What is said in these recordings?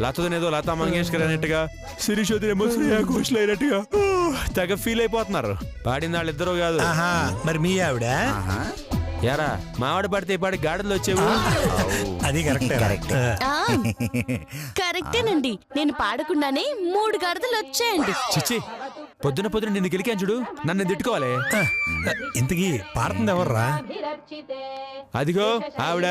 లతనేదో లతా మంగేష్కర్ అనేట్టుగా శిరీషోదినేమో శ్రేయా ఘోషల్ అయినట్టుగా తెగ ఫీల్ అయిపోతున్నారు. పాడింది వాళ్ళిద్దరూ కాదు. మరి మీ ఆవిడ యారా మావాడు పడితే పాడి గాడిలో వచ్చేవు. అది కరెక్టేనండి. నేను పాడకుండానే 3 గాడిదలు వచ్చాయండి. చిచ్చి పొద్దున పొద్దున నిన్ను గెలికాను చూడు, నన్ను తిట్టుకోవాలి. ఇంతకీ పాడుతుంది ఎవర్రా? అదిగో ఆవిడ.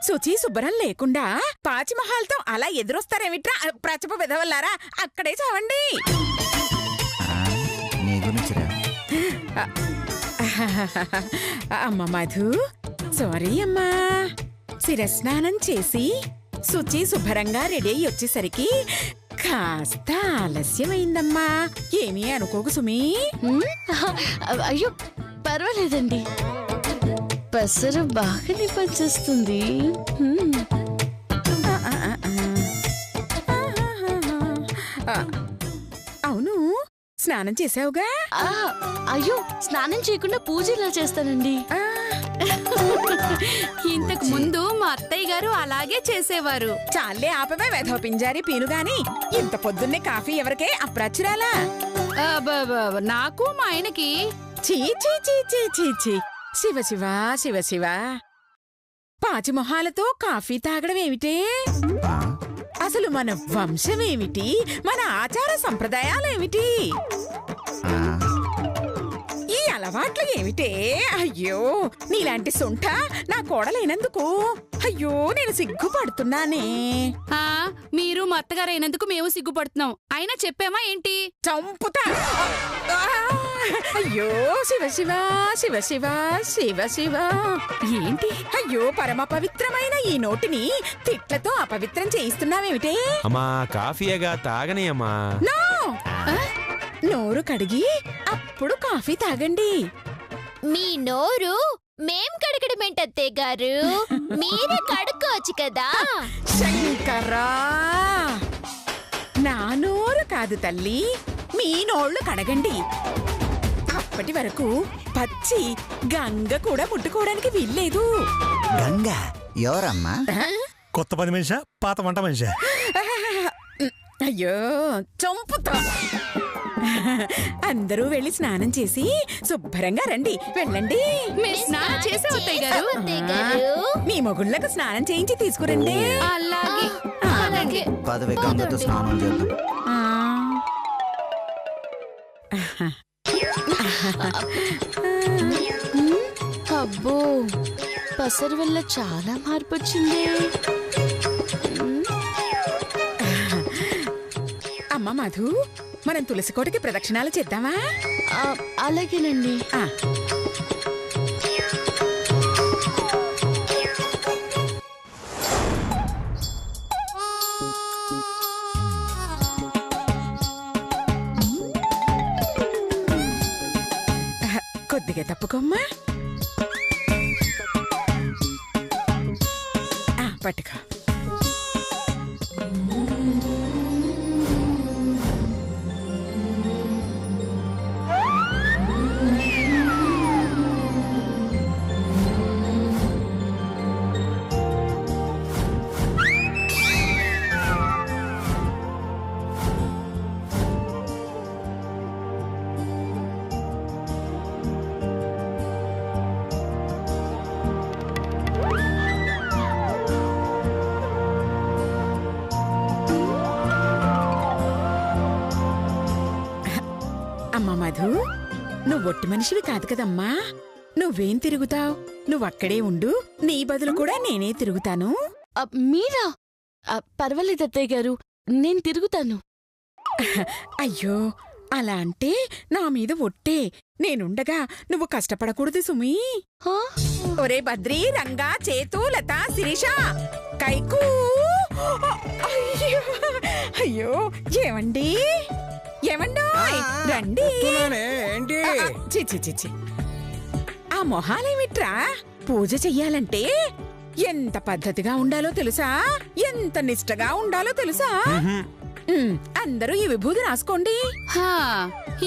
శుచి శుభ్రం లేకుండా పాచిమహాల్తో అలా ఎదురొస్తారేమిట్రా ప్రచప విధవల్లారా? అక్కడే చావండి. అమ్మ మధు, సారీ అమ్మా. శిరస్నానం చేసి శుచి శుభ్రంగా రెడీ అయ్యి వచ్చేసరికి కాస్త ఆలస్యమైందమ్మా. ఏమీ అనుకోకు సుమీ. అయ్యో పర్వాలేదండి, పసరు బాగానే పనిచేస్తుంది. అవును, స్నానం చేసావుగా? అయ్యో స్నానం చేయకుండా పూజ ఇలా చేస్తానండి. ఇంతకు ముందు మా అత్తయ్య గారు అలాగే చేసేవారు. చాలే ఆపవే వెధవ పింజారి పీనుగాని. ఇంత పొద్దున్నే కాఫీ ఎవరికే అప్రాచురాలా? నాకు మా ఆయనకి. చీ చీ చీ చీ చీ చీ. శివ శివ శివ శివ. పాచిమొహాలతో కాఫీ తాగడం ఏమిటే? అసలు మన వంశమేమిటి? మన ఆచార సంప్రదాయాలేమిటి? ఈ అలవాట్లు ఏమిటే? అయ్యో, నీలాంటి సొంట నా కోడలైనందుకు అయ్యో నేను సిగ్గుపడుతున్నానే. మీరు మా అత్తగారైనందుకు మేము సిగ్గుపడుతున్నాం. అయినా చెప్పామా ఏంటి? చంపుతా. అయ్యో శివ శివ శివ శివ శివ శివ. ఏంటి? అయ్యో పరమ పవిత్రమైన ఈ నోటిని తిట్లతో అపవిత్రం చేయిస్తున్నావేమిటే? అమ్మా కాఫీయేగా, తాగని అమ్మా. నోరు కడిగి అప్పుడు కాఫీ తాగండి. మీ నోరు మేం కడగడమేంటత్తే గారు, మీరే కడుక్కోవచ్చు కదా. శంకరా, నా నోరు కాదు తల్లి, మీ నోళ్లు కడగండి. అప్పటి వరకు పచ్చి గంగ కూడా ముట్టుకోవడానికి వీల్లేదు. గంగ ఎవరమ్మా? కొత్త పని మనిషా, పాత వంట మనిషా? అయ్యో చంపుతా. అందరూ వెళ్ళి స్నానం చేసి శుభ్రంగా రండి. వెళ్ళండి. స్నానం చేసే అత్తయ్య గారు, మీ మొగుళ్ళకు స్నానం చేయించి తీసుకురండి. అలాగే అలాగే. పదవి గంగతో స్నానం చేద్దాం. అబ్బో, పసరు వల్ల చాలా మార్పు వచ్చింది. అమ్మ మధు, మనం తులసి కోటకి ప్రదక్షిణాలు చేద్దామా? అలాగేనండి. కొద్దిగా తప్పుకోమ్మా. పట్టుకో. అమ్మా మధు, నువ్వు ఒట్టి మనిషివి కాదు కదమ్మా. నువ్వేం తిరుగుతావు? నువ్వక్కడే ఉండు, నీ బదులు కూడా నేనే తిరుగుతాను. మీరా? పర్వాలేదు అత్తయ్య గారు, నేను తిరుగుతాను. అయ్యో, అలా అంటే నా మీద ఒట్టే. నేనుండగా నువ్వు కష్టపడకూడదు సుమీ. ఒరే బద్రీ, రంగా, చేతు, లత, శిరీష, కైకు. అయ్యో అయ్యో, ఏమండి ఏమండోయ్ రండి. ఏంటి చి చి చి చి. ఆ మొహాలేమిట్రా? పూజ చెయ్యాలంటే ఎంత పద్ధతిగా ఉండాలో తెలుసా? ఎంత నిష్టగా ఉండాలో తెలుసా? అందరూ ఈ విభూది రాసుకోండి. హా,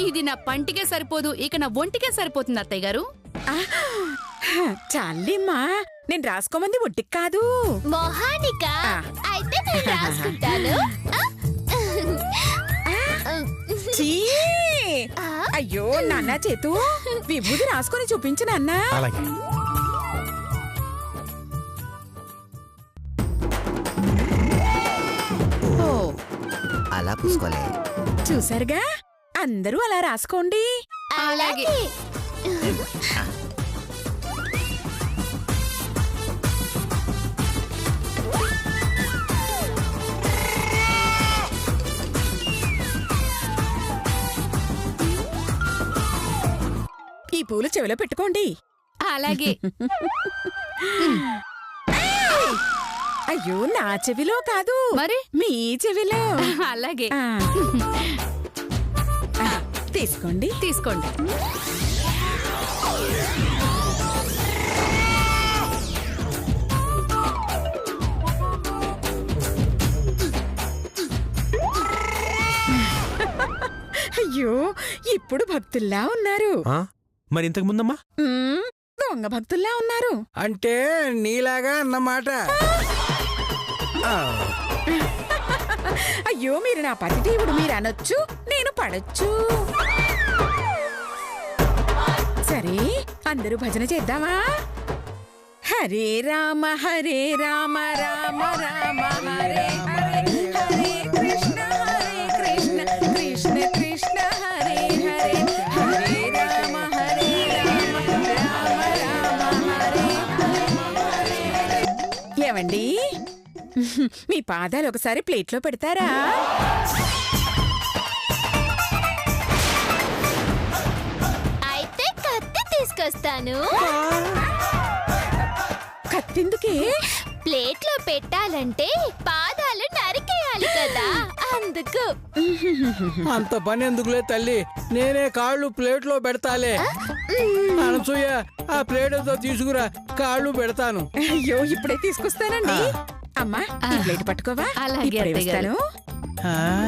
ఇది నా పంటికే సరిపోదు, ఇక నా ఒంటికే సరిపోతుంది అత్తయ్య గారు. చాలేమ్మా, నేను రాసుకోమంది ఒట్టికి కాదు. మొహానిక అయితే నేను రాసుకుంటాను. చీ! అయ్యో నాన్న చేతు, విభూది రాసుకొని చూపించు నాన్న. అలాగే. ఓ, అలా పూసుకోలే. చూసారుగా, అందరూ అలా రాసుకోండి. అలాగే. ఈ పూలు చెవిలో పెట్టుకోండి. అలాగే. అయ్యో నా చెవిలో కాదు, మరి మీ చెవిలో. అలాగే. ఆ. తీసుకోండి. తీసుకోండి. అయ్యో ఇప్పుడు భక్తుల్లా ఉన్నారు. ఆ? మరి ఇంతకు ముందమ్మా? దొంగ భక్తుల్లా ఉన్నారు. అంటే నీలాగా అన్నమాట. అయ్యో మీరు నా పతిదేవుడు, మీరు అనొచ్చు, నేను పడొచ్చు. సరే అందరూ భజన చేద్దామా? హరే రామ రామ రామ హరే హరే, హరే కృష్ణ కృష్ణ కృష్ణ హరే హరే, హరే రామ రామ రామ హరే హరే. ఏమండి, మీ పాదాలు ఒకసారి ప్లేట్లో పెడతారా? అయితే కత్తి తీసుకొస్తాను. కత్తెందుకే? ప్లేట్లో పెట్టాలంటే పాదాలు నరికేయాలి కదా, అందుకు. అంత పని ఎందుకులే తల్లి, నేనే కాళ్ళు ప్లేట్లో పెడతాలే. అనసూయ, ఆ ప్లేట్ ఏదో తీసుకురా, కాళ్ళు పెడతాను. అయ్యో ఇప్పుడే తీసుకొస్తానండి. అమ్మా ఈ ప్లేట్ పట్టుకోవా? అలాగే, ఇప్పుడే అత్తయ్య గారు. వస్తాను.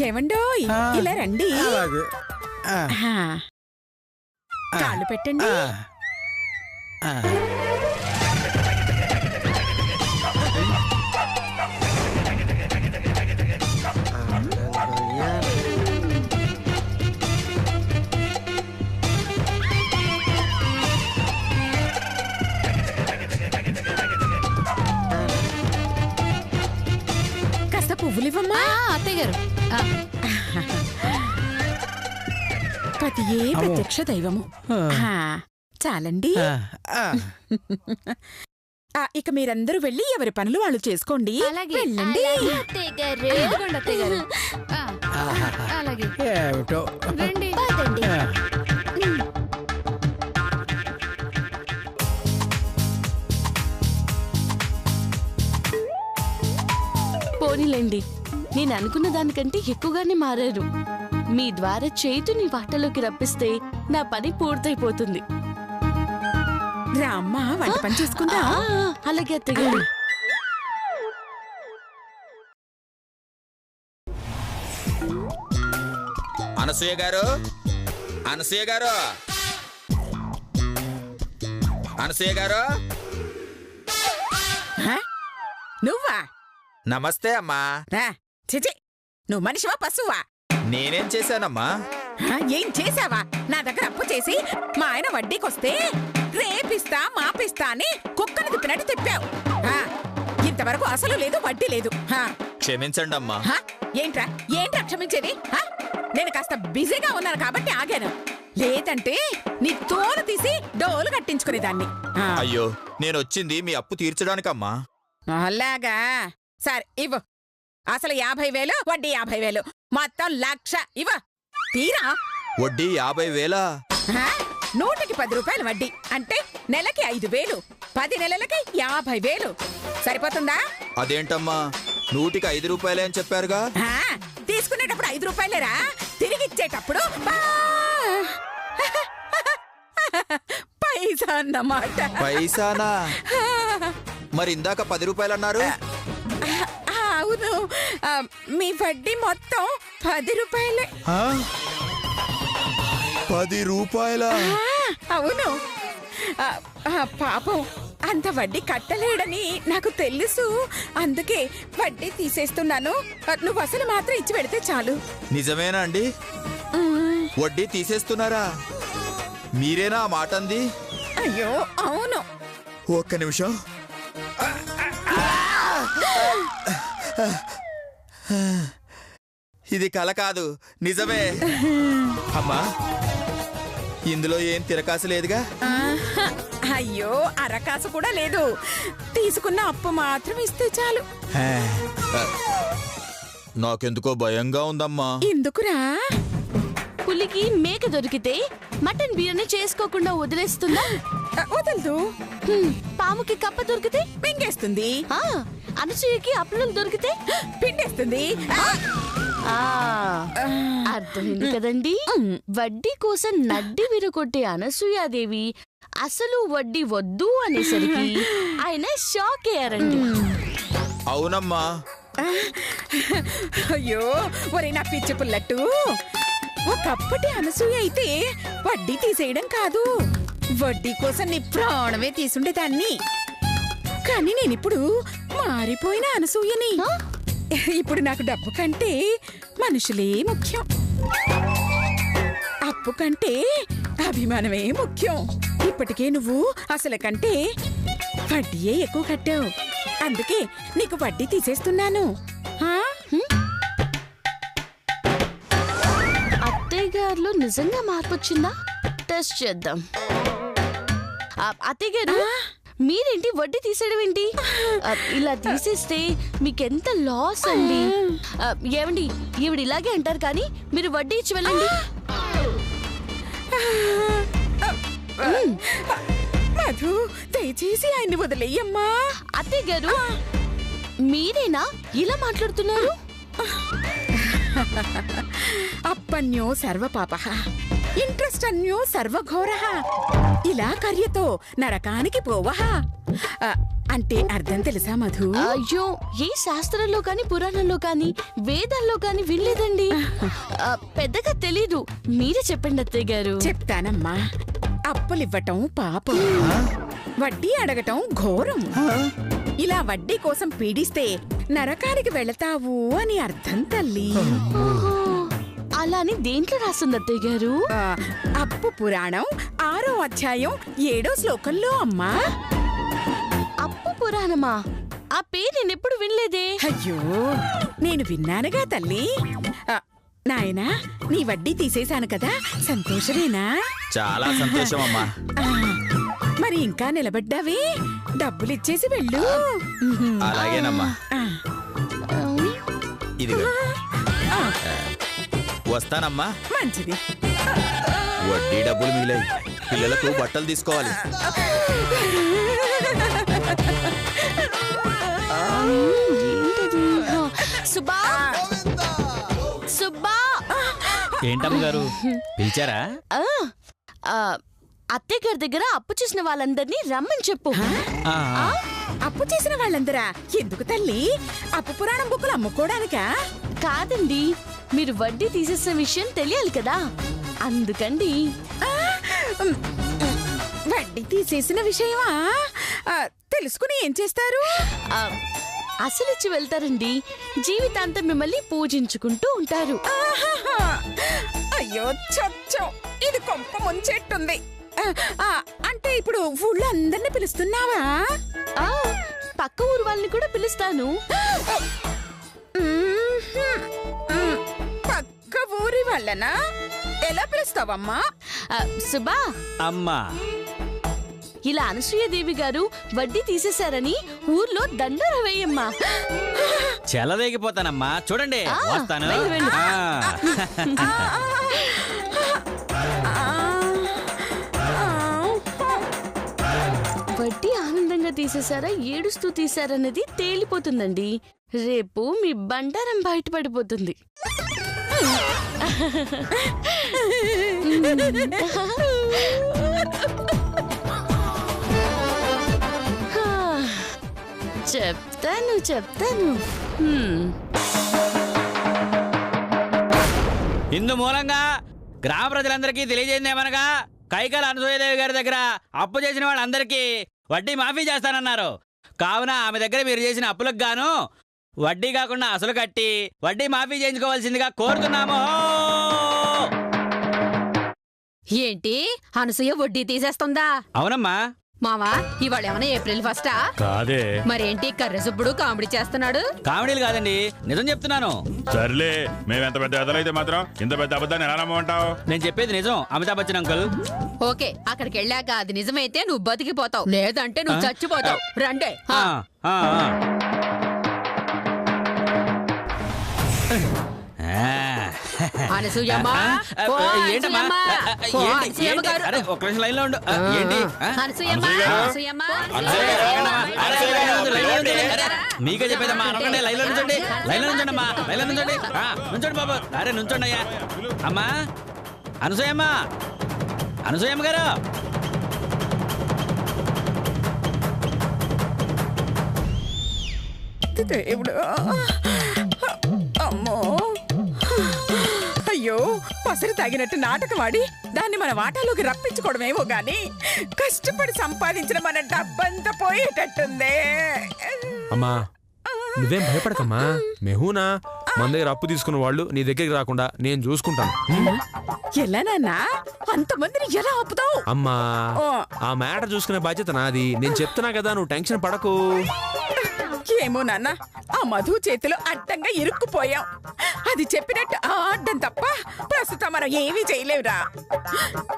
ఏమండోయ్ ఇలా రండి. అలాగే. ఆ. కాళ్ళు పెట్టండి. కాస్త పువ్వులివ్వమ్మా. అత్తయ్య గారు. పతియే ప్రత్యక్ష దైవము. చాలండి. ఇక మీరందరూ వెళ్ళి ఎవరి పనులు వాళ్ళు చేసుకోండి. అలాగే. వెళ్ళండి. అత్తయ్య గారు. ఇదిగోండి అత్తయ్య గారు. అలాగే. ఏమిటో. రండి. పదండి. పోనీలేండి, నేను అనుకున్న దానికంటే ఎక్కువగానే మారారు. మీ ద్వారా చేతుని వాటలోకి రప్పిస్తే నా పని పూర్తయిపోతుంది. రామ్మా వంట పని చేసుకుందా? అలాగే అత్తయ్య గారు. అనసూయ గారు, అనసూయ గారు, అనసూయ గారు. నువ్వా? నమస్తే అమ్మా. చిచి, నువ్వు మనిషివా పశువా? నేనేం చేశానమ్మా? ఏం చేసావా? నా దగ్గర అప్పు చేసి మా ఆయన వడ్డీకొస్తే రేపిస్తా మాపిస్తా అని కుక్కను తిప్పినట్టు తిప్పావు. ఇంతవరకు అసలు లేదు వడ్డీ లేదు. క్షమించండి అమ్మా. ఏంట్రా క్షమించేది? నేను కాస్త బిజీగా ఉన్నాను కాబట్టి ఆగాను, లేదంటే నీ తోలు తీసి డోలు కట్టించుకునేదాన్ని. అయ్యో, నేను వచ్చింది మీ అప్పు తీర్చడానికమ్మా. అలాగా, సరే ఇవ్వు. అసలు 50,000, వడ్డీ 50,000, మొత్తం 1,00,000 ఇవ్వ. తీరా. వడ్డీ 50,000? 100కి 10 రూపాయలు వడ్డీ అంటే నెలకి 5,000, 10 నెలలకి 50,000 సరిపోతుందా? అదేంటమ్మా, నూటికి 5 రూపాయలే అని చెప్పారుగా. తీసుకునేటప్పుడు 5 రూపాయలేరా, తిరిగి ఇచ్చేటప్పుడు పైసా అన్నమాట. పైసానా? మరి ఇందాక 10 రూపాయలు అన్నారు. అవును, మీ వడ్డీ మొత్తం 10 రూపాయలే. 10 రూపాయల? అవును. పాపం అంత వడ్డీ కట్టలేడని నాకు తెలుసు, అందుకే వడ్డీ తీసేస్తున్నాను. నువ్వు అసలు మాత్రం ఇచ్చి పెడితే చాలు. నిజమేనా అండి? వడ్డీ తీసేస్తున్నారా? మీరేనా ఆ మాట అంది? అయ్యో అవును. ఒక్క నిమిషం. ఇది కల కాదు, నిజమే. అమ్మా, ఇందులో ఏం తిరకాసు లేదుగా? అయ్యో, అరకాసు కూడా లేదు. తీసుకున్న అప్పు మాత్రం ఇస్తే చాలు. నాకెందుకో భయంగా ఉందమ్మా. ఎందుకురా? పులికి మేక దొరికితే మటన్ బిర్యానీ చేసుకోకుండా వదిలేస్తుందా? వదలదు. పాముకి కప్ప దొరికితే పింగేస్తుంది. అనసూయకి అప్పులు దొరికితే పిండేస్తుంది. అర్థమైంది కదండి. వడ్డీ కోసం నడ్డి విరగొట్టే అనసూయాదేవి అసలు వడ్డీ వద్దు అనేసరికి ఆయన షాక్ అయ్యారండి. అవునమ్మా. అయ్యో, ఒరే నా పిచ్చి పుల్లట్టు, ఒకప్పటి అనసూయ అయితే వడ్డీ తీసేయడం కాదు, వడ్డీ కోసం నీ ప్రాణమే తీసుండేదాన్ని. కానీ నేనిప్పుడు మారిపోయిన అనసూయని. ఇప్పుడు నాకు డబ్బు కంటే మనుషులే ముఖ్యం, అప్పు కంటే అభిమానమే ముఖ్యం. ఇప్పటికే నువ్వు అసలు కంటే వడ్డీయే ఎక్కువ కట్టావు, అందుకే నీకు వడ్డీ తీసేస్తున్నాను. అత్తయ్య గారిలో నిజంగా మార్పు వచ్చిందా? టెస్ట్ చేద్దాం. అత్తయ్య గారు, మీరేంటి వడ్డీ తీసేయడం ఏంటి? ఇలా తీసేస్తే మీకెంత లాస్ అండి. ఏమండి, ఈవిడ ఇలాగే అంటారు, కానీ మీరు వడ్డీ ఇచ్చి వెళ్ళండి. మధు, దయచేసి ఆయన్ని వదిలేయమ్మా. అత్తయ్య గారు, మీరేనా ఇలా మాట్లాడుతున్నారు? అప్పన్యో సర్వపాపః, ఇంట్రెస్ట్ అన్యో సర్వఘోరః, ఇలా కర్యతో నరకానికి పోవః. అంటే అర్థం తెలుసా మధు? అయ్యో, ఏ శాస్త్రంలో కానీ పురాణంలో కానీ వేదాల్లో కానీ వినలేదండి. పెద్దగా తెలీదు, మీరే చెప్పండి అత్తయ్య గారు. చెప్తానమ్మా. అప్పులివ్వటం పాపం, వడ్డీ అడగటం ఘోరం. ఇలా వడ్డీ కోసం పీడిస్తే నరకానికి వెళతావు అని అర్థం తల్లి. అలాని దేంట్లో రాస్తుంది అత్తయ్య గారు? అప్పు పురాణం 6వ అధ్యాయం 7వ శ్లోకంలో అమ్మా. అప్పు పురాణమా? ఆ పేరు నేనెప్పుడు వినలేదే. అయ్యో, నేను విన్నానుగా తల్లి. నాయనా, నీ వడ్డీ తీసేశాను కదా, సంతోషమేనా? చాలా సంతోషం అమ్మా. మరి ఇంకా నిలబడ్డావే, డబ్బులిచ్చేసి వెళ్ళు. అలాగేనమ్మా. ఇదిగో, వస్తానమ్మా. మంచిది. వడ్డీ డబ్బులు మిగిలాయి, పిల్లలకు బట్టలు తీసుకోవాలి. సుబ్బా, సుబ్బా. ఏంటమ్మ గారు పిలిచారా? అత్తయ్య గారి దగ్గర అప్పు చేసిన వాళ్ళందరినీ రమ్మని చెప్పు. అప్పు చేసిన వాళ్ళందరా? ఎందుకు తల్లి? అప్పు పురాణం బుక్కులు అమ్ముకోవడానికా? కాదండి, మీరు వడ్డీ తీసేసిన విషయం తెలియాలి కదా, అందుకండి. వడ్డీ తీసేసిన విషయమా? తెలుసుకుని ఏం చేస్తారు? అసలిచ్చి వెళ్తారండి. జీవితాంతం మిమ్మల్ని పూజించుకుంటూ ఉంటారు. అయ్యో చచ్చో, ఇది కొంప ముంచెట్టుంది. అంటే ఇప్పుడు ఊళ్ళో అందరిని పిలుస్తున్నావా? పక్క ఊరు వాళ్ళని కూడా పిలుస్తాను. పక్క ఊరి వాళ్ళనా? ఎలా పిలుస్తావమ్మా? సుబ్బా అమ్మా, ఇలా అనసూయదేవి గారు వడ్డీ తీసేశారని ఊర్లో దండోర వేయమ్మా. చెలరేగిపోతానమ్మా, చూడండి వస్తాను. వడ్డీ ఆనందంగా తీసేశారా, ఏడుస్తూ తీశారన్నది తేలిపోతుందండి. రేపు మీ బండారం బయటపడిపోతుంది. చెప్తాను. ఇందు మూలంగా గ్రామ ప్రజలందరికీ తెలియజేయమనగా కైకాల అనసూయదేవి గారి దగ్గర అప్పు చేసిన వాళ్ళందరికీ వడ్డీ మాఫీ చేస్తానన్నారు. కావున ఆమె దగ్గర మీరు చేసిన అప్పులకు గాను వడ్డీ కాకుండా అసలు కట్టి వడ్డీ మాఫీ చేయించుకోవాల్సిందిగా కోరుతున్నాము. ఏంటి అనసూయ వడ్డీ తీసేస్తుందా? అవునమ్మా. మావా ఇవాళ ఏమైనా ఏప్రిల్ 1 కాదే. మరేంటి కర్రెసుబ్బుడు కామెడీ చేస్తున్నాడు? కామెడీలు కాదండి, నిజం చెప్తున్నాను. సర్లే, మేమెంత పెద్ద ఎదలైతే మాత్రం ఇంత పెద్ద అబద్ధాన్ని ఎలా నమ్మంటావు? నేను చెప్పేది నిజం అమితాబ్ బచ్చన్ అంకుల్. ఓకే, అక్కడికి వెళ్ళాక అది నిజమైతే నువ్వు బతికిపోతావు, లేదంటే నువ్వు చచ్చిపోతావు. రండే. అనసూయమ్మా, మీకే చెప్పేదమ్మా, అనుకోండి. లైన్లో నుంచండి, లైన్లో నుంచండమ్మా, లైన్లో నుంచండి, నుంచండి బాబు. అరే నుంచండి అయ్యా. అమ్మా అనసూయమ్మ, అనసూయమ్మ గారు. దేవుడు, అమ్మో, అయ్యో, పసరు తాగినట్టు నాటకవాడి దాన్ని మన వాటాలోకి రప్పించుకోవడమేమో గాని కష్టపడి సంపాదించిన మన డబ్బంతా పోయేటట్టుందే. అమ్మా నువ్వేం భయపడకమ్మా, మెహూనా మన దగ్గర అప్పు తీసుకున్న వాళ్ళు నీ దగ్గరికి రాకుండా నేను చూసుకుంటాను. ఎలా నాన్నా, అంతమందిని ఎలా ఆపుతావు? అమ్మా ఆ మ్యాటర్ చూసుకునే బాధ్యత నాది. నేను చెప్తున్నా కదా, నువ్వు టెన్షన్ పడకు. ఏమో నాన్న, ఆ మధు చేతిలో అడ్డంగా ఇరుక్కుపోయాం. అది చెప్పినట్టు ఆడ్డం తప్ప ప్రస్తుతం మనం ఏమీ చేయలేవురా.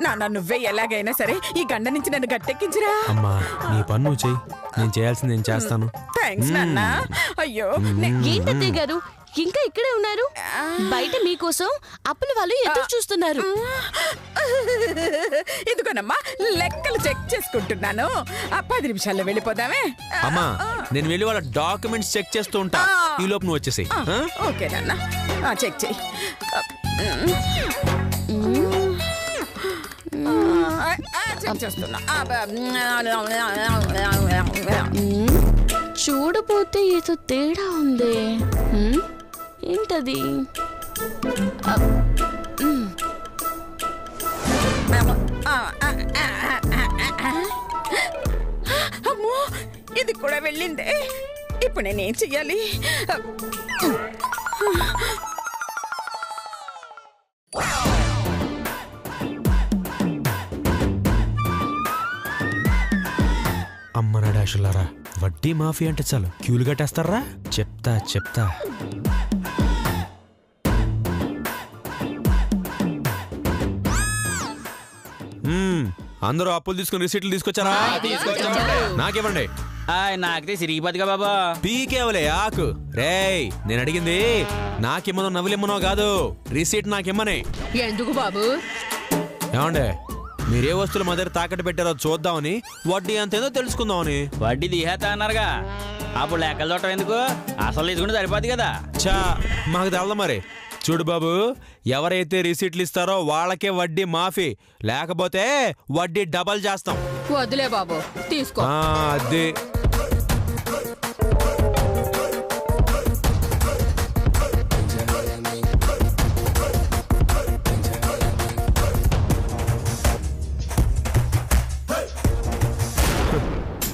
నాన్న నువ్వే ఎలాగైనా సరే ఈ గండ నుంచి నన్ను గట్టెక్కించిరా. అమ్మా నీ పని నువ్వు చెయ్యి, నేను చేయాల్సింది నేను చేస్తాను. థ్యాంక్స్ నాన్న. అయ్యో ఏంటత్తయ్య గారు ఇంకా ఇక్కడే ఉన్నారు? బయట మీకోసం అప్పుల వాళ్ళు ఎదురు చూస్తున్నారు. ఇదిగోనమ్మా లెక్కలు చెక్ చేసుకుంటున్నాను. 10 నిమిషాల్లో వెళ్ళిపోదామే. అమ్మా నేను వెళ్ళి వాళ్ళ డాక్యుమెంట్స్ చెక్ చేస్తూ ఉంటా, ఈ లోపు నువ్వు వచ్చేసి. ఓకే నాన్న, చెక్ చెయ్యి. చూడపోతే ఏదో తేడా ఉంది. ఏంటది? అమ్మో, ఇది కూడా వెళ్ళిందే. ఇప్పుడు నేనేం చెయ్యాలి? అమ్మనా డాషులారా, వడ్డీ మాఫీ అంటే చాలు క్యూలు కట్టేస్తారా? చెప్తా. అందరూ అప్పులు తీసుకుని రిసీట్లు తీసుకొచ్చారా? నాకివ్వండి. నాకితే సిరిగిపోతుగా బాబా. పీకేవలే ఆకు. రేయ్ నేను అడిగింది నాకిమ్మనో నవ్వులిమ్మనో కాదు, రిసీట్ నాకిమ్మనే. ఎందుకు బాబు? ఏమండే మీరే వస్తువులు మా దగ్గర తాకట్టు పెట్టారో చూద్దామని, వడ్డీ అంతేదో తెలుసుకుందామని. వడ్డీ తీసేస్తా అన్నారుగా, అప్పుడు లెక్కలు చూడటం ఎందుకు? అసలు తీసుకుంటే సరిపోద్ది కదా. చా మాకు తెలదు మరి. చూడు బాబు, ఎవరైతే రిసీట్లు ఇస్తారో వాళ్ళకే వడ్డీ మాఫీ, లేకపోతే వడ్డీ డబల్ చేస్తాం. వద్దులే బాబు, తీసుకో. అది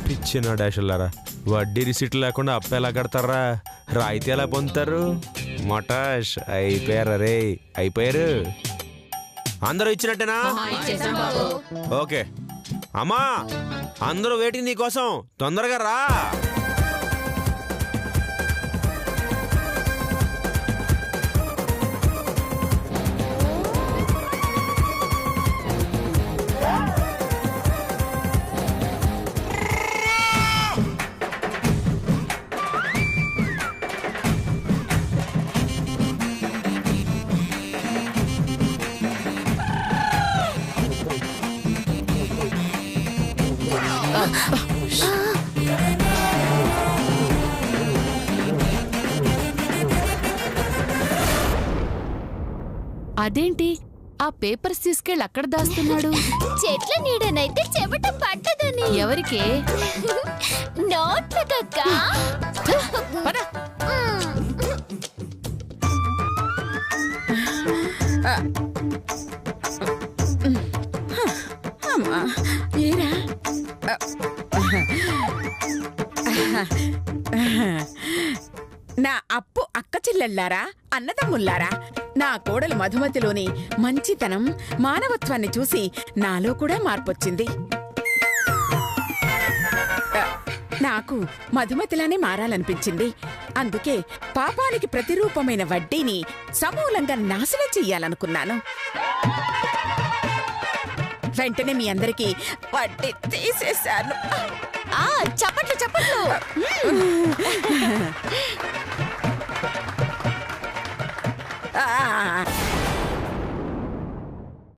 పిచ్చిన డాషులారా, వడ్డీ రిసీట్లు లేకుండా అప్పు ఎలా కడతారా? రాయితీ ఎలా పొందుతారు? మటాష్ అయిపోయారా? రే అయిపోయారు. అందరూ ఇచ్చినట్టేనా? ఓకే అమ్మా, అందరూ వెయిటింగ్ నీకోసం, తొందరగా రా. అదేంటి ఆ పేపర్స్ తీసుకెళ్ళి అక్కడ దాస్తున్నాడు? చెట్ల నీడనైతే చెమట పట్టదని. ఎవరికే? నోట్లకక్క. అమ్మా ఏరా నా అప్పు అక్క చెల్లెళ్ళారా, అన్నదమ్ముల్లారా, నా కోడలు మధుమతిలోని మంచితనం, మానవత్వాన్ని చూసి నాలో కూడా మార్పొచ్చింది. నాకు మధుమతిలానే మారాలనిపించింది. అందుకే పాపానికి ప్రతిరూపమైన వడ్డీని సమూలంగా నాశనం చెయ్యాలనుకున్నాను. వెంటనే మీ అందరికీ వడ్డీ తీసేశాను. చప్పట్లు చప్పట్లు. ఆ